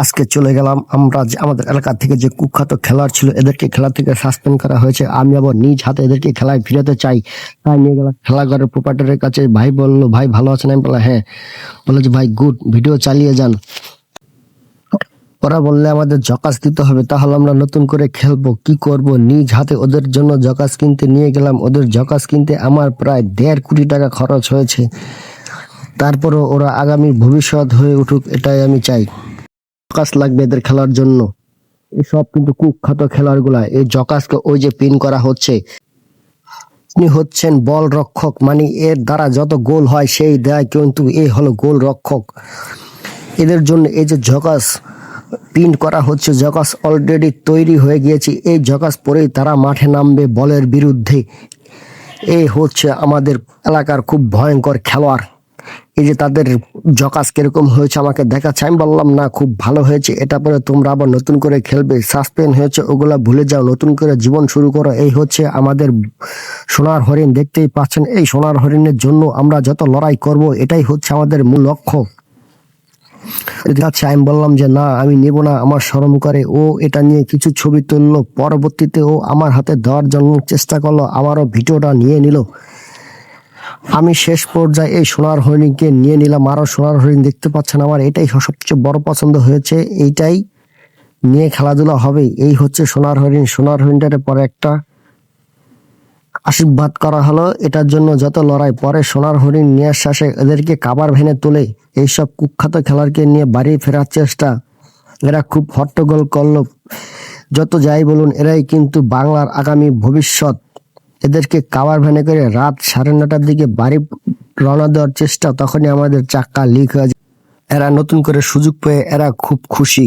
আজকে চলে গেলাম আমরা যে আমাদের এলাকা থেকে যে কুখ্যাত খেলোয়াড় ছিল এদেরকে খেলা থেকে সাসপেন্ড করা হয়েছে। আমি আবার নিজ হাতে এদেরকে খেলায় ফিরাতে চাই, তাই নিয়ে গেলাম খেলাঘরের প্রোপাইটারের কাছে। ভাই বললো, ভাই ভালো আছেন? আমি বললাম হ্যাঁ। বললো যে ভাই গুড, ভিডিও চালিয়ে যান। ওরা বললে আমাদের জকাস দিতে হবে, তাহলে আমরা নতুন করে খেলবো। কি করব, নিজ হাতে ওদের জন্য জকাস কিনতে নিয়ে গেলাম। ওদের জকাস কিনতে আমার প্রায় 1.5 কোটি টাকা খরচ হয়েছে। তারপরও ওরা আগামী ভবিষ্যৎ হয়ে উঠুক, এটাই আমি চাই। জকাস লাগবে এদের খেলার জন্য। এসব কিন্তু কুখ্যাত খেলোয়াড়গুলা। এই জকাসকে ওই যে পিন করা হচ্ছে, তিনি হচ্ছেন বল রক্ষক, মানে এর দ্বারা যত গোল হয় সেই দেয়, কিন্তু এ হলো গোল রক্ষক। এদের জন্য এই যে জকাস পিন করা হচ্ছে, জকাস অলরেডি তৈরি হয়ে গিয়েছে। এই জকাস পরেই তারা মাঠে নামবে বলের বিরুদ্ধে। এই হচ্ছে আমাদের এলাকার খুব ভয়ঙ্কর খেলোয়াড়। এই যে তাদের জকাস কিরকম হয়েছে আমাকে দেখাচ্ছে। আমি বললাম না, খুব ভালো হয়েছে, এটা পরে তোমরা আবার নতুন করে খেলবে। সাসপেন্ড হয়েছে ওগুলা ভুলে যাও, নতুন করে জীবন শুরু করো। এই হচ্ছে আমাদের সোনার হরিণ, দেখতেই পাচ্ছেন। এই সোনার হরিণের জন্য আমরা যত লড়াই করব, এটাই হচ্ছে আমাদের মূল লক্ষ্য। আচ্ছা, আমি বললাম যে না, আমি নেব না, আমার শরম করে। ও এটা নিয়ে কিছু ছবি তুললো, পরবর্তীতে ও আমার হাতে দেওয়ার জন্য চেষ্টা করলো, আমারও ভিডিওটা নিয়ে নিল। আমি শেষ পর্যায়ে এই সোনার হরিণকে নিয়ে নিলাম। আরো সোনার হরিণ দেখতে পাচ্ছেন আমার, এটাই সবচেয়ে বড় পছন্দ হয়েছে। এইটাই নিয়ে খেলাধুলা হবে। এই হচ্ছে সোনার হরিণ। সোনার হরিণটার পরে একটা আশীর্বাদ করা হলো, এটার জন্য যত লড়াই। পরে সোনার হরিণ নিয়ে শেষে এদেরকে কাবার ভেনে তোলে। এইসব কুখ্যাত খেলোয়াড়কে নিয়ে বাড়ি ফেরার চেষ্টা, এরা খুব হট্টগোল করলো। যত যাই বলুন, এরাই কিন্তু বাংলার আগামী ভবিষ্যৎ। এদেরকে কাভার ভ্যানে করে রাত 9:30টার দিকে বাড়ি রওনা দেওয়ার চেষ্টা, তখনই আমাদের চাক্কা লিক হয়ে যায়। এরা নতুন করে সুযোগ পেয়ে এরা খুব খুশি।